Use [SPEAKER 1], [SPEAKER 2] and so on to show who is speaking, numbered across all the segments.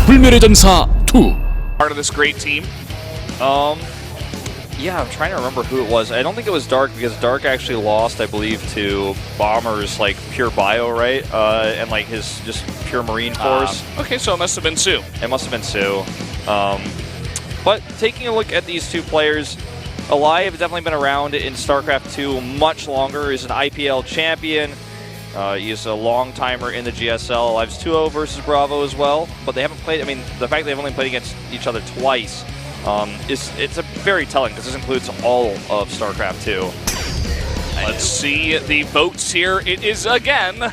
[SPEAKER 1] 불멸의 전사 2.
[SPEAKER 2] Part of this great team.
[SPEAKER 3] Yeah, I'm trying to remember who it was. I don't think it was Dark because Dark actually lost, I believe, to Bomber's like pure bio, right? And like his just pure Marine force.
[SPEAKER 2] Okay, so it must have been Sue.
[SPEAKER 3] It must have been Sue. But taking a look at these two players, aLive has definitely been around in Starcraft 2 much longer. He's an IPL champion. He's a long timer in the GSL. aLive's 2-0 versus BrAvO as well. But they haven't played. I mean, the fact they've only played against each other twice. It's a very telling because this includes all of StarCraft 2.
[SPEAKER 2] Let's see the votes here. It is again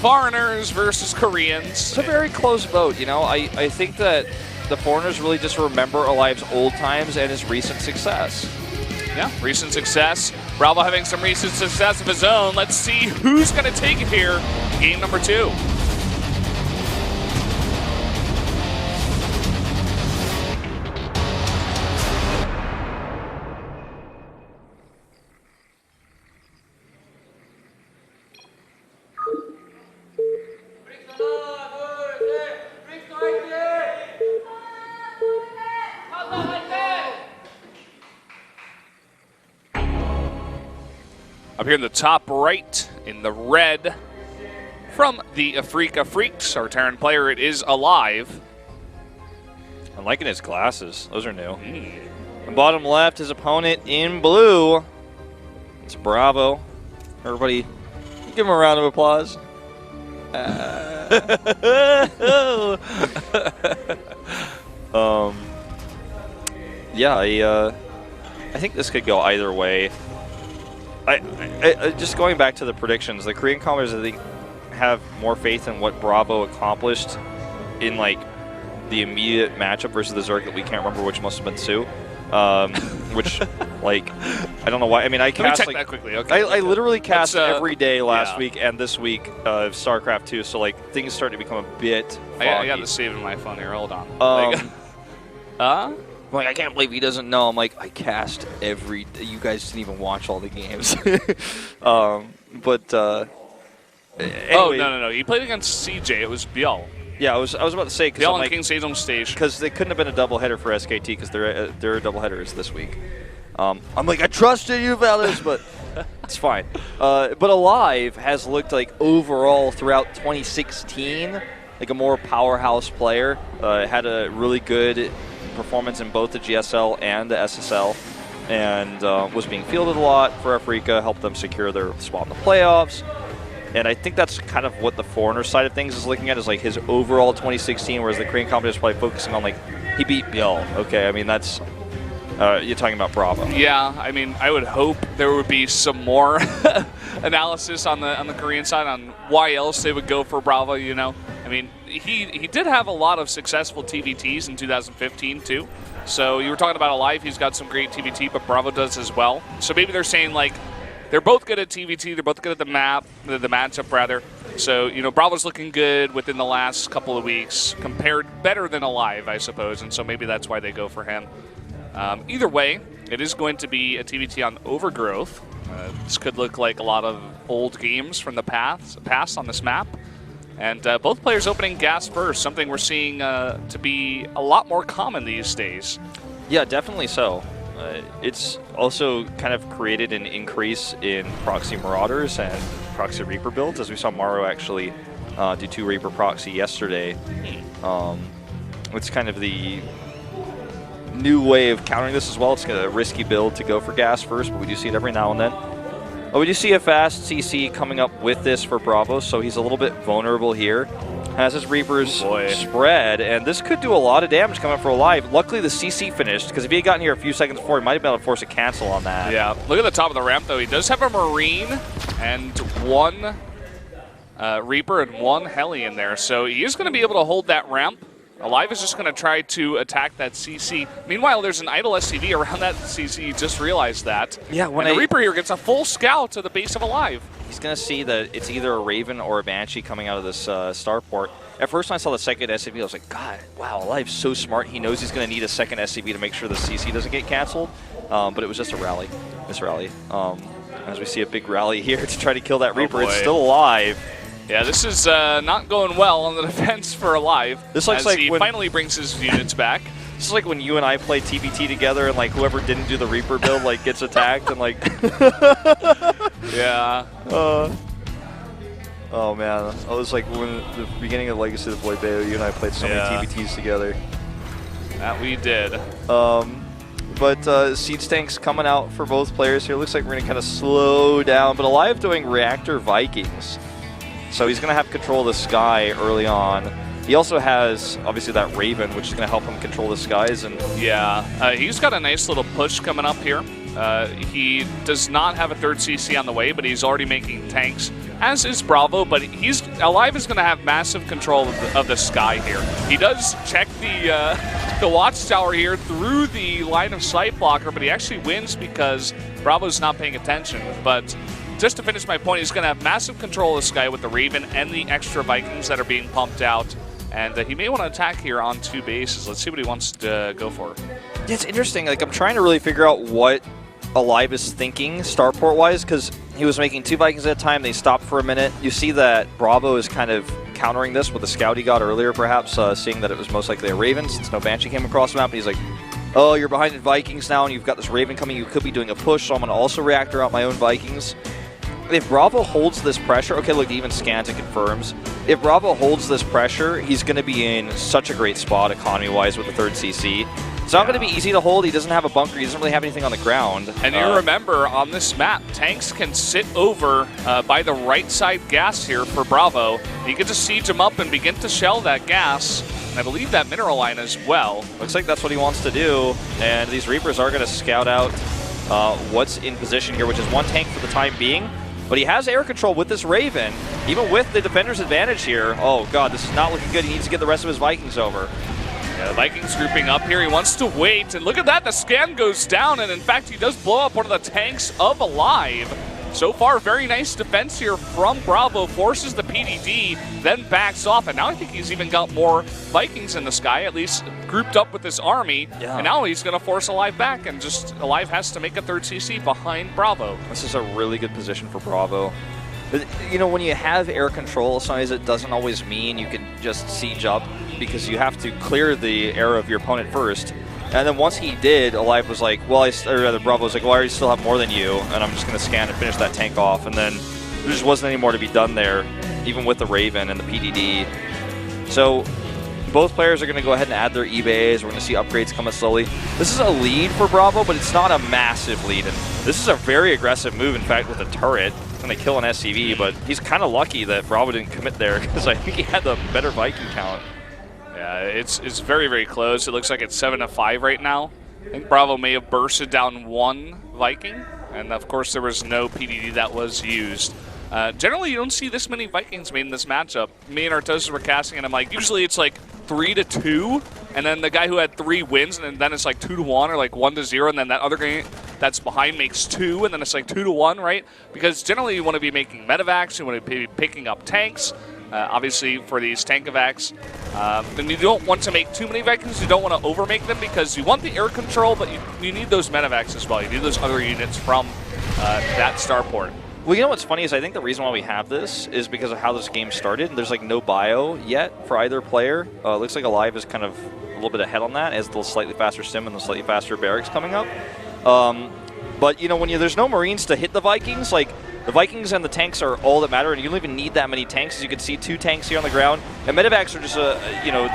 [SPEAKER 2] foreigners versus Koreans.
[SPEAKER 3] It's a very close vote. You know, I think that the foreigners really just remember aLive's old times and his recent success.
[SPEAKER 2] Yeah, recent success. BrAvO having some recent success of his own. Let's see who's going to take it here. Game number 2. Up here in the top right, in the red, from the Afreeca Freaks, our Terran player, it is aLive.
[SPEAKER 3] I'm liking his glasses. Those are new. And bottom left, his opponent in blue. It's BrAvO. Everybody, give him a round of applause. Yeah, I think this could go either way. I just going back to the predictions, the Korean commenters, I think, have more faith in what BrAvO accomplished in like the immediate matchup versus the Zerg that we can't remember which must have been Sue. Which, like, I don't know why. I mean, I cast.
[SPEAKER 2] Let me check
[SPEAKER 3] like,
[SPEAKER 2] that quickly. Okay.
[SPEAKER 3] I literally cast every day last week and this week of StarCraft 2, so like things starting to become a bit foggy.
[SPEAKER 2] I got this saved in my phone here. Hold on.
[SPEAKER 3] I'm like, I can't believe he doesn't know. I'm like, I cast every. You guys didn't even watch all the games. Anyway.
[SPEAKER 2] Oh no! He played against CJ. It was Biel.
[SPEAKER 3] Yeah, I was about to say
[SPEAKER 2] Biel
[SPEAKER 3] like,
[SPEAKER 2] and King Sejong stage.
[SPEAKER 3] Because they couldn't have been a doubleheader for SKT because their doubleheader is this week. I'm like, I trusted you, fellas, but it's fine. But aLive has looked like overall throughout 2016 like a more powerhouse player. Had a really good performance in both the GSL and the SSL, and was being fielded a lot for Afreeca, helped them secure their spot in the playoffs. And I think that's kind of what the foreigner side of things is looking at, is like his overall 2016, whereas the Korean competition is probably focusing on like, he beat Biel. Okay, I mean, that's, you're talking about BrAvO.
[SPEAKER 2] Yeah, I mean, I would hope there would be some more analysis on the Korean side on why else they would go for BrAvO, you know? I mean, he did have a lot of successful TVTs in 2015 too. So you were talking about aLive, he's got some great TVT, but BrAvO does as well. So maybe they're saying like, they're both good at TVT, they're both good at the matchup rather. So, you know, BrAvO's looking good within the last couple of weeks, compared better than aLive, I suppose, and so maybe that's why they go for him. Either way, it is going to be a TVT on Overgrowth. This could look like a lot of old games from the past on this map. And both players opening gas first, something we're seeing to be a lot more common these days.
[SPEAKER 3] Yeah, definitely so. It's also kind of created an increase in proxy Marauders and proxy Reaper builds, as we saw Maro actually do 2 Reaper proxy yesterday. It's kind of the new way of countering this as well. It's a risky build to go for gas first, but we do see it every now and then. But we do see a fast CC coming up with this for BrAvO, so he's a little bit vulnerable here. Has his Reapers spread, and this could do a lot of damage coming up for aLive. Luckily, the CC finished, because if he had gotten here a few seconds before, he might have been able to force a cancel on that.
[SPEAKER 2] Yeah, look at the top of the ramp, though. He does have a Marine and 1 Reaper and 1 Heli in there, so he is going to be able to hold that ramp. aLive is just going to try to attack that CC. Meanwhile, there's an idle SCV around that CC. You just realized that.
[SPEAKER 3] Yeah, when
[SPEAKER 2] the Reaper here gets a full scout to the base of aLive.
[SPEAKER 3] He's going to see that it's either a Raven or a Banshee coming out of this starport. At first, when I saw the second SCV, I was like, God, wow, aLive's so smart. He knows he's going to need a second SCV to make sure the CC doesn't get canceled. But it was just a rally, this rally. As we see a big rally here to try to kill that Reaper. It's still alive.
[SPEAKER 2] Yeah, this is not going well on the defense for aLive.
[SPEAKER 3] This looks
[SPEAKER 2] as
[SPEAKER 3] like
[SPEAKER 2] he
[SPEAKER 3] when,
[SPEAKER 2] finally brings his units back.
[SPEAKER 3] This is like when you and I play TVT together, and like whoever didn't do the Reaper build like gets attacked, and like.
[SPEAKER 2] Yeah.
[SPEAKER 3] Oh man, I was like when the beginning of Legacy of the BrAvO, you and I played so many TVTs together.
[SPEAKER 2] That we did.
[SPEAKER 3] But Siege Tanks coming out for both players here. Looks like we're going to kind of slow down, but aLive doing Reactor Vikings. So he's going to have control of the sky early on. He also has, obviously, that Raven, which is going to help him control the skies. And
[SPEAKER 2] yeah, he's got a nice little push coming up here. He does not have a third CC on the way, but he's already making tanks, as is BrAvO, but aLive is going to have massive control of the sky here. He does check the watchtower here through the line of sight blocker, but he actually wins because BrAvo's not paying attention. But just to finish my point, he's going to have massive control of the sky with the Raven and the extra Vikings that are being pumped out. And he may want to attack here on 2 bases. Let's see what he wants to go for.
[SPEAKER 3] Yeah, it's interesting. Like, I'm trying to really figure out what aLive is thinking starport-wise, because he was making 2 Vikings at a time. They stopped for a minute. You see that BrAvO is kind of countering this with the scout he got earlier, perhaps, seeing that it was most likely a Raven since no Banshee came across the map. And he's like, oh, you're behind in Vikings now, and you've got this Raven coming. You could be doing a push, so I'm going to also reactor out my own Vikings. If BrAvO holds this pressure, okay, look, he even scans and confirms. If BrAvO holds this pressure, he's going to be in such a great spot economy-wise with the 3rd CC. It's not going to be easy to hold. He doesn't have a bunker. He doesn't really have anything on the ground.
[SPEAKER 2] And you remember, on this map, tanks can sit over by the right side gas here for BrAvO. You can just siege him up and begin to shell that gas. And I believe that mineral line as well.
[SPEAKER 3] Looks like that's what he wants to do. And these Reapers are going to scout out what's in position here, which is 1 tank for the time being. But he has air control with this Raven, even with the defender's advantage here. Oh god, this is not looking good. He needs to get the rest of his Vikings over.
[SPEAKER 2] Yeah, the Vikings grouping up here. He wants to wait, and look at that. The scan goes down, and in fact, he does blow up one of the tanks of aLive. So far, very nice defense here from BrAvO. Forces the PDD, then backs off, and now I think he's even got more Vikings in the sky, at least grouped up with this army. Yeah. And now he's going to force aLive back, and just aLive has to make a 3rd CC behind BrAvO.
[SPEAKER 3] This is a really good position for BrAvO. But, you know, when you have air control, sometimes it doesn't always mean you can just siege up, because you have to clear the air of your opponent first. And then once he did, aLive was like, well, or rather BrAvO was like, well, I already still have more than you, and I'm just going to scan and finish that tank off. And then there just wasn't any more to be done there, even with the Raven and the PDD. So both players are going to go ahead and add their eBays. We're going to see upgrades coming slowly. This is a lead for BrAvO, but it's not a massive lead. And this is a very aggressive move, in fact, with a turret. It's going to kill an SCV, but he's kind of lucky that BrAvO didn't commit there, because I think he had the better Viking count.
[SPEAKER 2] Yeah, it's very, very close. It looks like it's 7-5 right now. I think BrAvO may have bursted down 1 Viking, and of course there was no PDD that was used. Generally, you don't see this many Vikings made in this matchup. Me and Artosis were casting, and I'm like, usually it's like 3-2, and then the guy who had 3 wins, and then it's like 2-1 or like 1-0, and then that other guy that's behind makes 2, and then it's like 2-1, right? Because generally you want to be making medevacs, you want to be picking up tanks. Obviously, for these tank evacs, then you don't want to make too many Vikings. You don't want to overmake them because you want the air control, but you need those medevacs as well. You need those other units from that starport.
[SPEAKER 3] Well, you know what's funny is I think the reason why we have this is because of how this game started. There's like no bio yet for either player. Looks like aLive is kind of a little bit ahead on that as the slightly faster sim and the slightly faster barracks coming up. But you know, when there's no Marines to hit the Vikings, like the Vikings and the tanks are all that matter, and you don't even need that many tanks. As you can see, 2 tanks here on the ground, and medevacs are just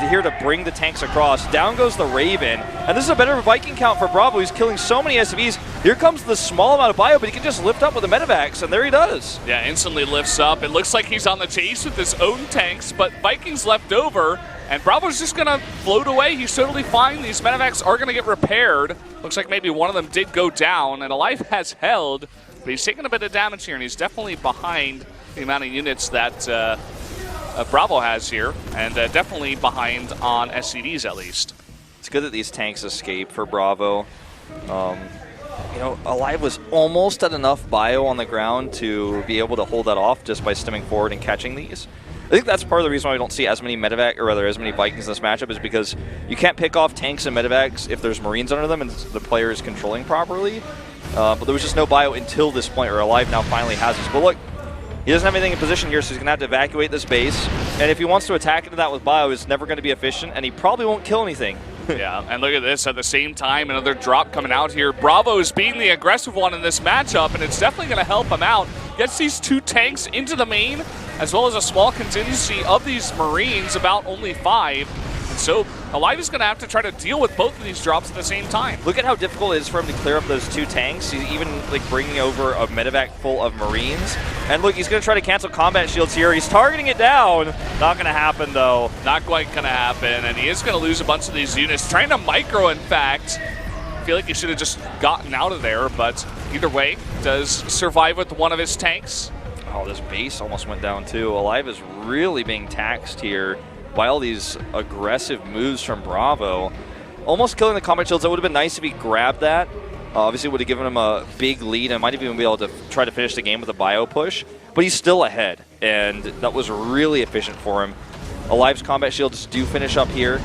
[SPEAKER 3] here to bring the tanks across. Down goes the Raven, and this is a better Viking count for BrAvO. He's killing so many SCVs. Here comes the small amount of bio, but he can just lift up with the medevacs, and there he does.
[SPEAKER 2] Yeah, instantly lifts up. It looks like he's on the chase with his own tanks, but Vikings left over, and BrAvo's just going to float away. He's totally fine. These medevacs are going to get repaired. Looks like maybe one of them did go down, and aLive has held. But he's taking a bit of damage here, and he's definitely behind the amount of units that BrAvO has here, and definitely behind on SCVs at least.
[SPEAKER 3] It's good that these tanks escape for BrAvO. You know, aLive was almost at enough bio on the ground to be able to hold that off just by stemming forward and catching these. I think that's part of the reason why we don't see as many medevac, or rather as many Vikings in this matchup, is because you can't pick off tanks and medevacs if there's Marines under them and the player is controlling properly. But there was just no bio until this point, where aLive now finally has this. But look, He doesn't have anything in position here, so he's going to have to evacuate this base. And if he wants to attack into that with BrAvO, it's never going to be efficient, and he probably won't kill anything.
[SPEAKER 2] Yeah, and look at this. At the same time, another drop coming out here. BrAvO is being the aggressive one in this matchup, and it's definitely going to help him out. Gets these 2 tanks into the main, as well as a small contingency of these Marines, about only 5. And so aLive is going to have to try to deal with both of these drops at the same time.
[SPEAKER 3] Look at how difficult it is for him to clear up those 2 tanks. He's even like bringing over a medevac full of Marines. And look, he's going to try to cancel combat shields here. He's targeting it down. Not going to happen, though.
[SPEAKER 2] Not quite going to happen, and he is going to lose a bunch of these units. Trying to micro, in fact. I feel like he should have just gotten out of there, but either way, does survive with one of his tanks.
[SPEAKER 3] Oh, this base almost went down, too. aLive is really being taxed here by all these aggressive moves from BrAvO. Almost killing the combat shields. That would have been nice if he grabbed that. Obviously, it would have given him a big lead and might have even been able to try to finish the game with a bio push. But he's still ahead, and that was really efficient for him. aLive's combat shields do finish up here.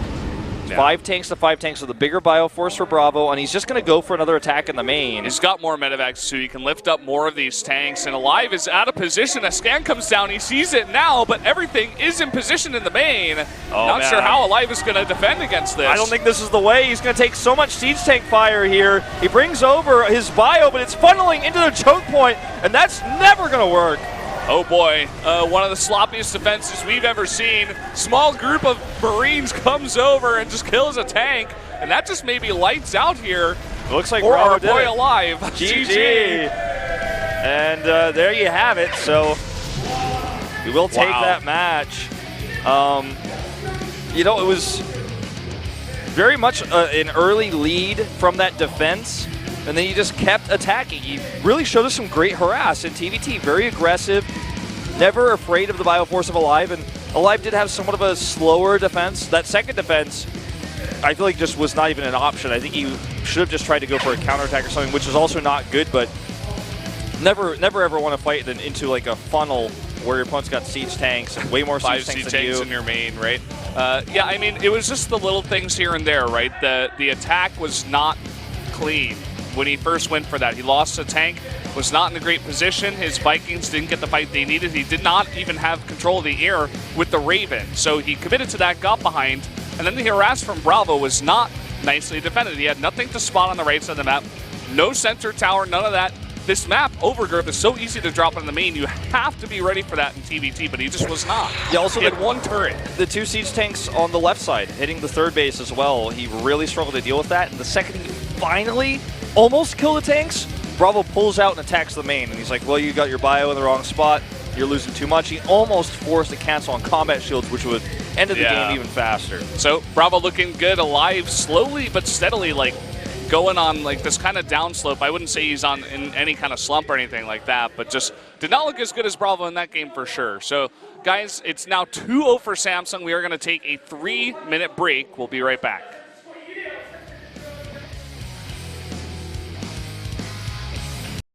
[SPEAKER 3] Yeah. 5 tanks to 5 tanks with a bigger bio force for BrAvO, and he's just going to go for another attack in the main.
[SPEAKER 2] He's got more medevacs too. He can lift up more of these tanks, and aLive is out of position. A scan comes down. He sees it now, but everything is in position in the main. Not sure how aLive is going to defend against this.
[SPEAKER 3] I don't think this is the way. He's going to take so much siege tank fire here. He brings over his bio, but it's funneling into the choke point, and that's never going to work.
[SPEAKER 2] Oh boy, one of the sloppiest defenses we've ever seen. Small group of Marines comes over and just kills a tank, and that just maybe lights out here.
[SPEAKER 3] It looks like
[SPEAKER 2] for our
[SPEAKER 3] BrAvO
[SPEAKER 2] boy aLive.
[SPEAKER 3] GG. And there you have it. So we will take that match. You know, it was very much an early lead from that defense. And then he just kept attacking. He really showed us some great harass in TVT. Very aggressive, never afraid of the bioforce of aLive. And aLive did have somewhat of a slower defense. That second defense, I feel like just was not even an option. I think he should have just tried to go for a counterattack or something, which is also not good. But never ever want to fight into like a funnel where your opponent's got siege tanks and way more siege tanks than you.
[SPEAKER 2] In your main, right? Yeah, I mean, it was just the little things here and there, right? The attack was not clean. When he first went for that, he lost a tank, was not in a great position. His Vikings didn't get the fight they needed. He did not even have control of the air with the Raven. So he committed to that, got behind, and then the harass from BrAvO was not nicely defended. He had nothing to spot on the right side of the map. No center tower, none of that. This map, Overgrowth, is so easy to drop in the main. You have to be ready for that in TVT, but he just was not.
[SPEAKER 3] Yeah, also
[SPEAKER 2] he had 1 turret.
[SPEAKER 3] The 2 siege tanks on the left side, hitting the 3rd base as well. He really struggled to deal with that. And the second he finally almost killed the tanks, BrAvO pulls out and attacks the main. And he's like, well, you got your bio in the wrong spot. You're losing too much. He almost forced a cancel on combat shields, which would end the game even faster.
[SPEAKER 2] So BrAvO looking good, aLive slowly but steadily, like going on like this kind of downslope. I wouldn't say he's on in any kind of slump or anything like that, but just did not look as good as BrAvO in that game for sure. So guys, it's now 2-0 for Samsung. We are going to take a 3-minute break. We'll be right back.